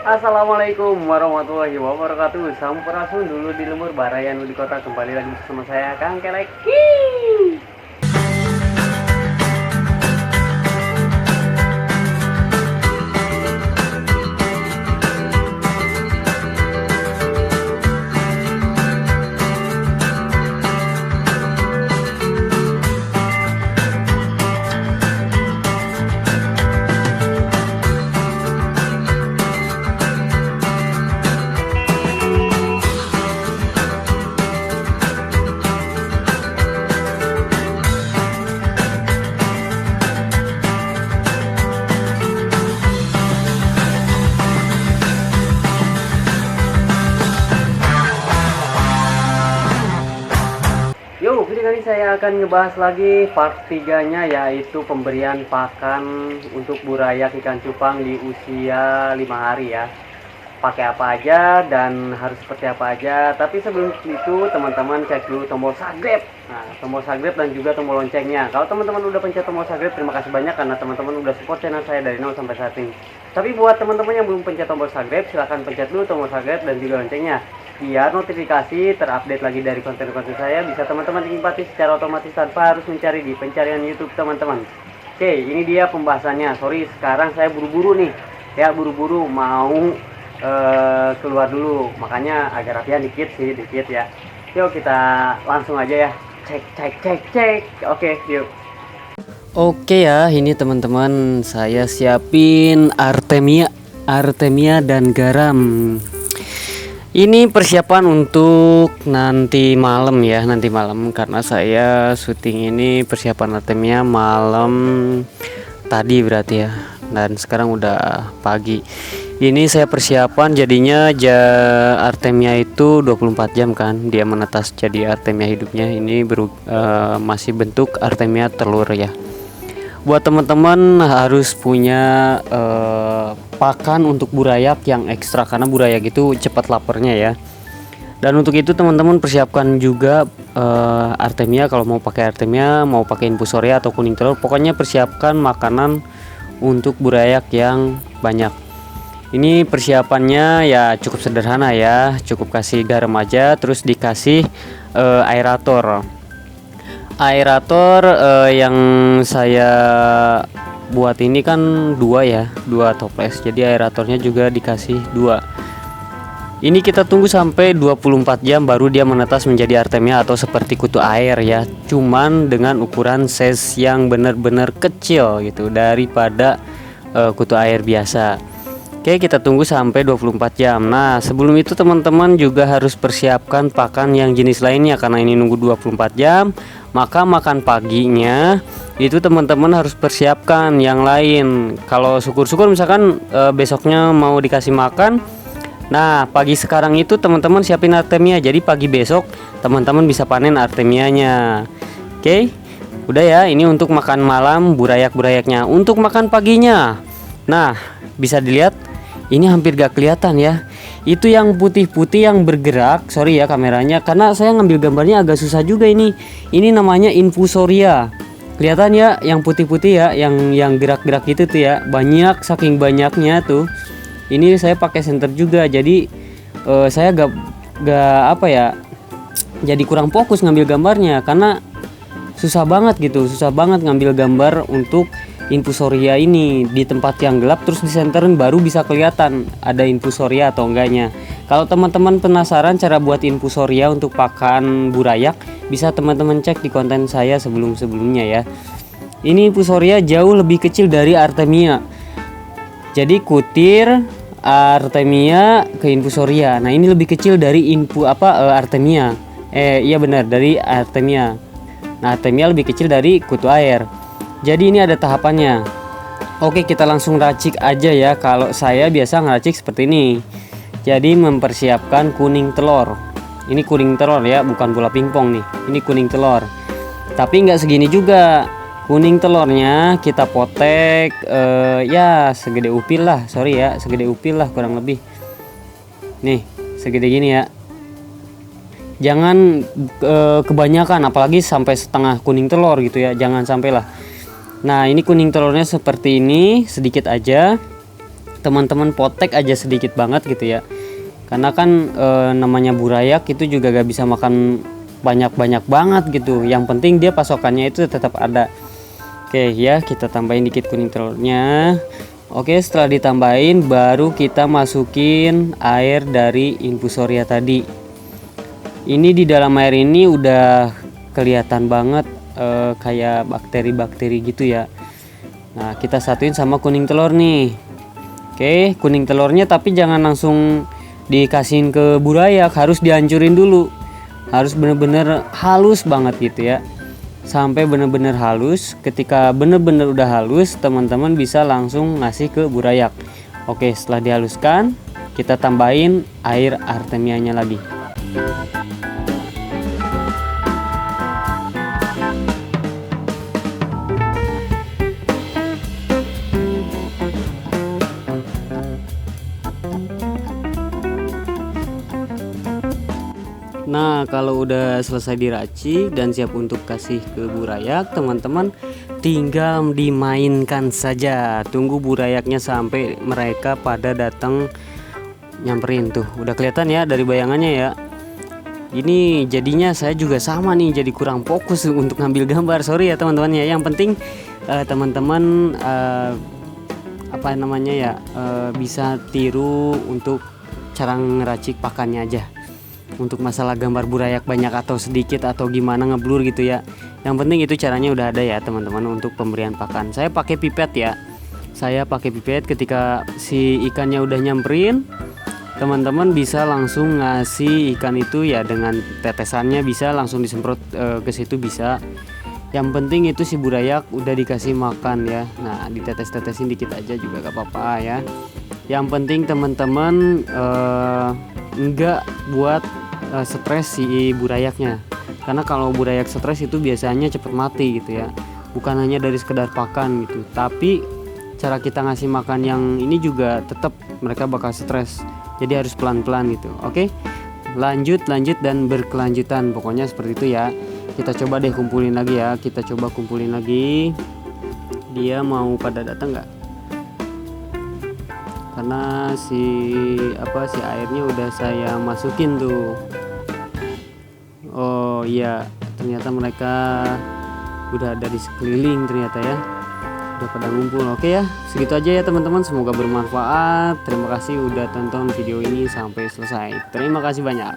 Assalamualaikum warahmatullahi wabarakatuh. Sampurasun dulu di lemur barayan di kota, kembali lagi bersama saya Kang Kelek. Yo, video kali saya akan ngebahas lagi part 3-nya, yaitu pemberian pakan untuk burayak ikan cupang di usia 5 hari ya. Pakai apa aja dan harus seperti apa aja. Tapi sebelum itu teman-teman cek dulu tombol subscribe. Nah, tombol subscribe dan juga tombol loncengnya. Kalau teman-teman udah pencet tombol subscribe, terima kasih banyak karena teman-teman udah support channel saya dari 0 sampai saat ini. Tapi buat teman-teman yang belum pencet tombol subscribe, silahkan pencet dulu tombol subscribe dan juga loncengnya, biar notifikasi terupdate lagi dari konten-konten saya bisa teman-teman nikmati secara otomatis tanpa harus mencari di pencarian YouTube teman-teman. Oke, ini dia pembahasannya. Sorry, sekarang saya buru-buru nih. Ya, buru-buru mau keluar dulu, makanya agak rapian dikit ya. Yuk kita langsung aja ya. Cek. Oke, yuk. Oke ya, ini teman-teman saya siapin Artemia dan garam. Ini persiapan untuk nanti malam ya, karena saya syuting ini persiapan Artemia malam tadi berarti ya, dan sekarang udah pagi. Ini saya persiapan jadinya Artemia itu 24 jam kan dia menetas jadi Artemia hidupnya. Ini masih bentuk Artemia telur ya. Buat teman-teman harus punya pakan untuk burayak yang ekstra, karena burayak itu cepat laparnya ya. Dan untuk itu teman-teman persiapkan juga Artemia. Kalau mau pakai Artemia, mau pakai infusoria atau kuning telur, pokoknya persiapkan makanan untuk burayak yang banyak. Ini persiapannya ya cukup sederhana ya, cukup kasih garam aja, terus dikasih aerator. Yang saya buat ini kan dua toples, jadi aeratornya juga dikasih 2. Ini kita tunggu sampai 24 jam baru dia menetas menjadi Artemia atau seperti kutu air ya, cuman dengan ukuran size yang benar-benar kecil gitu daripada kutu air biasa. Oke, kita tunggu sampai 24 jam. Nah, sebelum itu teman-teman juga harus persiapkan pakan yang jenis lainnya, karena ini nunggu 24 jam. Maka makan paginya itu teman-teman harus persiapkan yang lain. Kalau syukur-syukur misalkan besoknya mau dikasih makan, nah pagi sekarang itu teman-teman siapin Artemia, jadi pagi besok teman-teman bisa panen Artemianya. Oke, udah ya, ini untuk makan malam burayak-burayaknya. Untuk makan paginya, nah bisa dilihat ini hampir gak kelihatan ya, itu yang putih-putih yang bergerak. Sorry ya kameranya, karena saya ngambil gambarnya agak susah juga ini. Ini namanya infusoria. Kelihatan ya yang putih-putih ya, yang gerak-gerak gitu tuh ya, banyak, saking banyaknya tuh. Ini saya pakai senter juga, jadi saya gak apa ya, jadi kurang fokus ngambil gambarnya karena susah banget ngambil gambar untuk infusoria ini di tempat yang gelap, terus disenterin baru bisa kelihatan ada infusoria atau enggaknya. Kalau teman-teman penasaran cara buat infusoria untuk pakan burayak, bisa teman-teman cek di konten saya sebelumnya ya. Ini infusoria jauh lebih kecil dari Artemia, jadi kutir Artemia ke infusoria. Nah, ini lebih kecil dari Artemia. Iya benar, dari Artemia. Nah, Artemia lebih kecil dari kutu air. Jadi ini ada tahapannya. Oke, kita langsung racik aja ya. Kalau saya biasa ngeracik seperti ini. Jadi mempersiapkan kuning telur. Ini kuning telur ya, bukan bola pingpong nih. Ini kuning telur. Tapi nggak segini juga. Kuning telurnya kita potek ya segede upil lah. Sorry ya, segede upil lah kurang lebih. Nih, segede gini ya. Jangan kebanyakan, apalagi sampai setengah kuning telur gitu ya. Jangan sampai lah. Nah, ini kuning telurnya seperti ini, sedikit aja. teman-teman potek aja sedikit banget gitu ya, karena kan namanya burayak itu juga gak bisa makan banyak-banyak banget gitu, yang penting dia pasokannya itu tetap ada. Oke ya, kita tambahin dikit kuning telurnya. Oke, setelah ditambahin baru kita masukin air dari infusoria tadi. Ini di dalam air ini udah kelihatan banget kayak bakteri-bakteri gitu ya. Nah, kita satuin sama kuning telur nih. Oke, kuning telurnya tapi jangan langsung dikasihin ke burayak, harus dihancurin dulu. Harus bener-bener halus banget gitu ya, sampai bener-bener halus. Ketika bener-bener udah halus, teman-teman bisa langsung ngasih ke burayak. Oke, setelah dihaluskan kita tambahin air artemianya lagi. Nah, kalau udah selesai diracik dan siap untuk kasih ke burayak, teman-teman tinggal dimainkan saja. Tunggu burayaknya sampai mereka pada datang nyamperin tuh. Udah kelihatan ya dari bayangannya ya. Ini jadinya saya juga sama nih, jadi kurang fokus untuk ngambil gambar. Sorry ya teman-teman ya. Yang penting teman-teman apa namanya ya, bisa tiru untuk cara ngeracik pakannya aja. Untuk masalah gambar burayak banyak atau sedikit atau gimana ngeblur gitu ya, yang penting itu caranya udah ada ya teman-teman. Untuk pemberian pakan saya pakai pipet ya, saya pakai pipet. Ketika si ikannya udah nyamperin, teman-teman bisa langsung ngasih ikan itu ya dengan tetesannya, bisa langsung disemprot ke situ bisa. Yang penting itu si burayak udah dikasih makan ya. Nah, ditetes-tetesin dikit aja juga gak apa-apa ya. Yang penting teman-teman enggak buat stres si burayaknya, karena kalau burayak stres itu biasanya cepet mati gitu ya. Bukan hanya dari sekedar pakan gitu, tapi cara kita ngasih makan yang ini juga tetap mereka bakal stres. Jadi harus pelan-pelan gitu. Oke, lanjut dan berkelanjutan, pokoknya seperti itu ya. Kita coba deh kumpulin lagi ya, kita coba kumpulin lagi. Dia mau pada datang nggak? Karena si airnya udah saya masukin tuh. Oh iya, ternyata mereka udah ada di sekeliling ternyata ya, udah pada ngumpul. Oke ya, segitu aja ya teman-teman, semoga bermanfaat. Terima kasih udah tonton video ini sampai selesai. Terima kasih banyak.